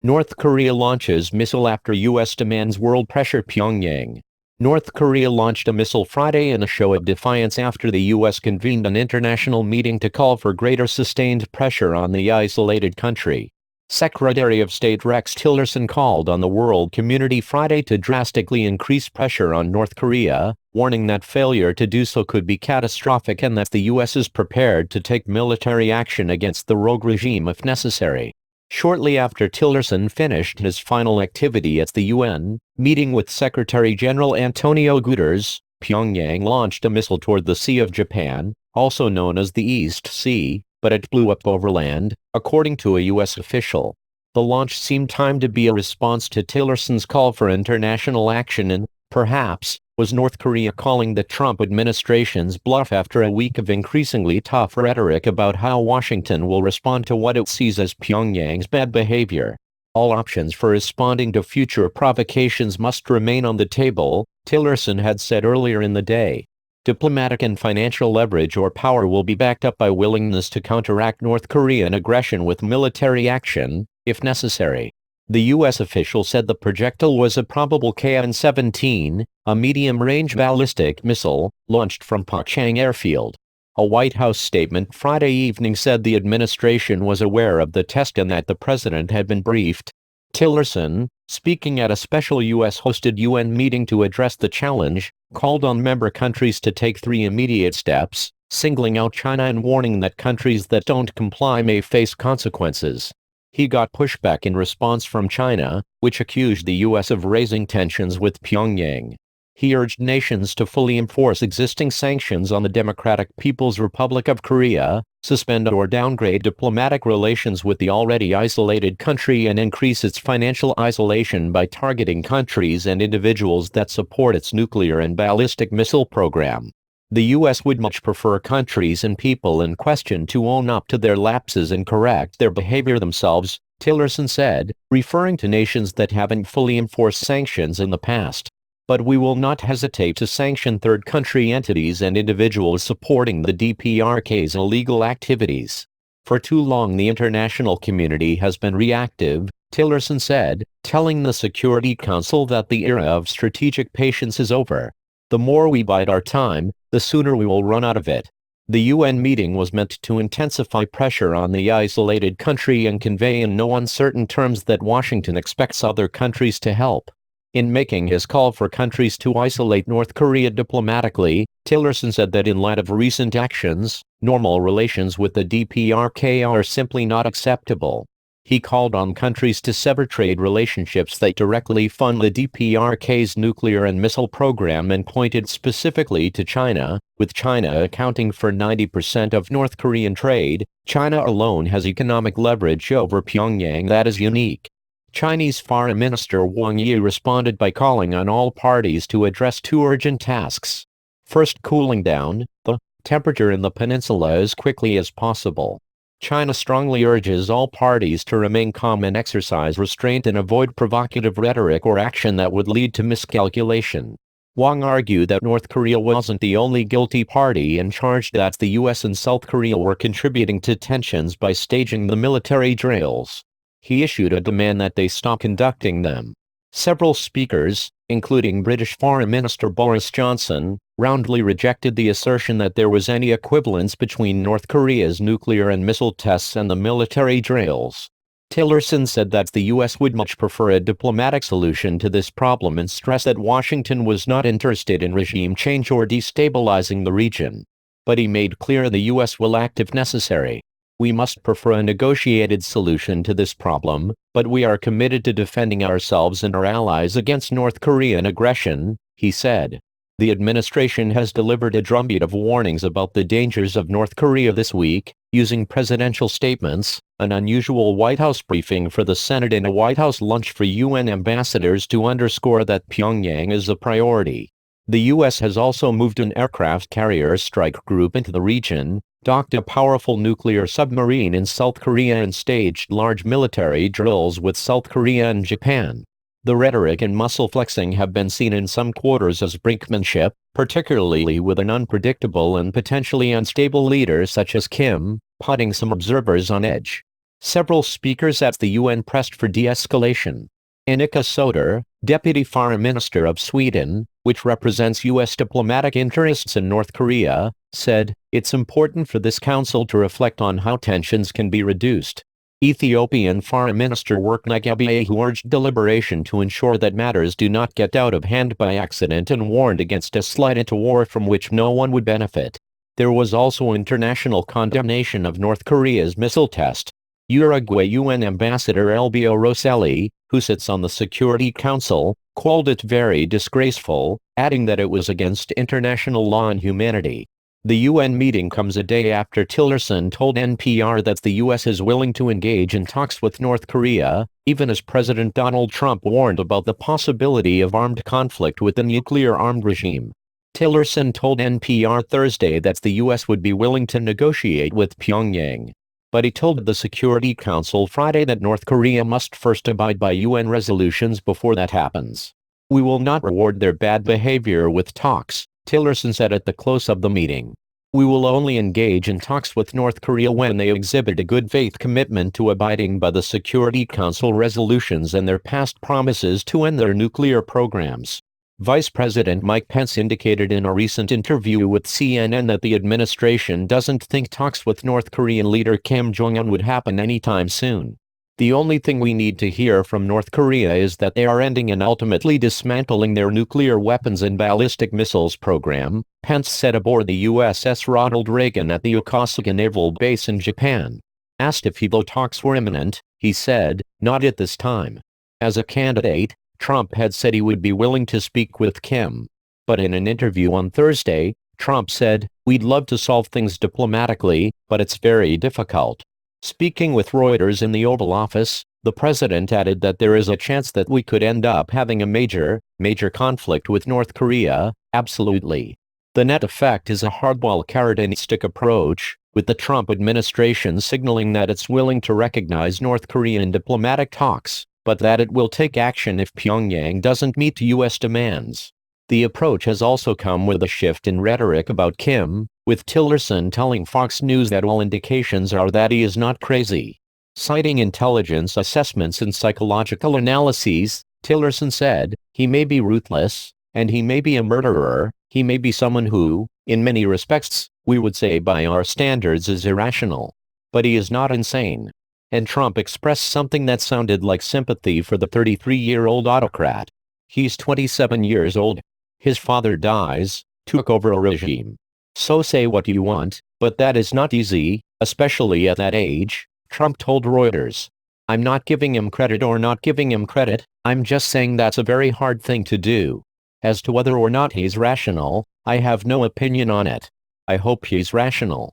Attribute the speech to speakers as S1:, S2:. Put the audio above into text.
S1: North Korea launches missile after U.S. demands world pressure. Pyongyang. North Korea launched a missile Friday in a show of defiance after the U.S. convened an international meeting to call for greater sustained pressure on the isolated country. Secretary of State Rex Tillerson called on the world community Friday to drastically increase pressure on North Korea, warning that failure to do so could be catastrophic and that the U.S. is prepared to take military action against the rogue regime if necessary. Shortly after Tillerson finished his final activity at the UN meeting with Secretary General Antonio Guterres, Pyongyang launched a missile toward the Sea of Japan, also known as the East Sea, but it blew up over land, according to a U.S. official. The launch seemed timed to be a response to Tillerson's call for international action and, perhaps, was North Korea calling the Trump administration's bluff after a week of increasingly tough rhetoric about how Washington will respond to what it sees as Pyongyang's bad behavior. All options for responding to future provocations must remain on the table, Tillerson had said earlier in the day. Diplomatic and financial leverage or power will be backed up by willingness to counteract North Korean aggression with military action, if necessary. The U.S. official said the projectile was a probable KN-17, a medium-range ballistic missile, launched from Pyongyang airfield. A White House statement Friday evening said the administration was aware of the test and that the president had been briefed. Tillerson, speaking at a special U.S.-hosted UN meeting to address the challenge, called on member countries to take 3 immediate steps, singling out China and warning that countries that don't comply may face consequences. He got pushback in response from China, which accused the U.S. of raising tensions with Pyongyang. He urged nations to fully enforce existing sanctions on the Democratic People's Republic of Korea, suspend or downgrade diplomatic relations with the already isolated country and increase its financial isolation by targeting countries and individuals that support its nuclear and ballistic missile program. The U.S. would much prefer countries and people in question to own up to their lapses and correct their behavior themselves, Tillerson said, referring to nations that haven't fully enforced sanctions in the past. But we will not hesitate to sanction third country entities and individuals supporting the DPRK's illegal activities. For too long the international community has been reactive, Tillerson said, telling the Security Council that the era of strategic patience is over. The more we bide our time, the sooner we will run out of it. The UN meeting was meant to intensify pressure on the isolated country and convey in no uncertain terms that Washington expects other countries to help. In making his call for countries to isolate North Korea diplomatically, Tillerson said that in light of recent actions, normal relations with the DPRK are simply not acceptable. He called on countries to sever trade relationships that directly fund the DPRK's nuclear and missile program and pointed specifically to China, with China accounting for 90% of North Korean trade. China alone has economic leverage over Pyongyang that is unique. Chinese Foreign Minister Wang Yi responded by calling on all parties to address 2 urgent tasks. First, cooling down the temperature in the peninsula as quickly as possible. China strongly urges all parties to remain calm and exercise restraint and avoid provocative rhetoric or action that would lead to miscalculation. Wang argued that North Korea wasn't the only guilty party and charged that the U.S. and South Korea were contributing to tensions by staging the military drills. He issued a demand that they stop conducting them. Several speakers, including British Foreign Minister Boris Johnson, roundly rejected the assertion that there was any equivalence between North Korea's nuclear and missile tests and the military drills. Tillerson said that the U.S. would much prefer a diplomatic solution to this problem and stressed that Washington was not interested in regime change or destabilizing the region. But he made clear the U.S. will act if necessary. We must prefer a negotiated solution to this problem, but we are committed to defending ourselves and our allies against North Korean aggression, he said. The administration has delivered a drumbeat of warnings about the dangers of North Korea this week, using presidential statements, an unusual White House briefing for the Senate and a White House lunch for UN ambassadors to underscore that Pyongyang is a priority. The U.S. has also moved an aircraft carrier strike group into the region, docked a powerful nuclear submarine in South Korea and staged large military drills with South Korea and Japan. The rhetoric and muscle flexing have been seen in some quarters as brinkmanship, particularly with an unpredictable and potentially unstable leader such as Kim, putting some observers on edge. Several speakers at the UN pressed for de-escalation. Annika Söder, Deputy Foreign Minister of Sweden, which represents U.S. diplomatic interests in North Korea, said, "It's important for this council to reflect on how tensions can be reduced." Ethiopian Foreign Minister Workneh Gebrehayot urged deliberation to ensure that matters do not get out of hand by accident and warned against a slide into war from which no one would benefit. There was also international condemnation of North Korea's missile test. Uruguay UN Ambassador Elbio Rosselli, who sits on the Security Council, called it very disgraceful, adding that it was against international law and humanity. The UN meeting comes a day after Tillerson told NPR that the U.S. is willing to engage in talks with North Korea, even as President Donald Trump warned about the possibility of armed conflict with the nuclear-armed regime. Tillerson told NPR Thursday that the U.S. would be willing to negotiate with Pyongyang. But he told the Security Council Friday that North Korea must first abide by UN resolutions before that happens. "We will not reward their bad behavior with talks," Tillerson said at the close of the meeting. "We will only engage in talks with North Korea when they exhibit a good faith commitment to abiding by the Security Council resolutions and their past promises to end their nuclear programs." Vice President Mike Pence indicated in a recent interview with CNN that the administration doesn't think talks with North Korean leader Kim Jong-un would happen anytime soon. "The only thing we need to hear from North Korea is that they are ending and ultimately dismantling their nuclear weapons and ballistic missiles program," Pence said aboard the USS Ronald Reagan at the Yokosuka Naval Base in Japan. Asked if he thought talks were imminent, he said, "Not at this time." As a candidate, Trump had said he would be willing to speak with Kim. But in an interview on Thursday, Trump said, "We'd love to solve things diplomatically, but it's very difficult." Speaking with Reuters in the Oval Office, the president added that there is a chance that we could end up having a major conflict with North Korea. "Absolutely. The net effect is a hardball carrot-and-stick approach, with the Trump administration signaling that it's willing to recognize North Korean diplomatic talks, but that it will take action if Pyongyang doesn't meet U.S. demands." The approach has also come with a shift in rhetoric about Kim, with Tillerson telling Fox News that all indications are that he is not crazy. Citing intelligence assessments and psychological analyses, Tillerson said, "He may be ruthless, and he may be a murderer, he may be someone who, in many respects, we would say by our standards is irrational. But he is not insane." And Trump expressed something that sounded like sympathy for the 33-year-old autocrat. "He's 27 years old. His father dies, took over a regime. So say what you want, but that is not easy, especially at that age," Trump told Reuters. "I'm not giving him credit or not giving him credit, I'm just saying that's a very hard thing to do. As to whether or not he's rational, I have no opinion on it. I hope he's rational."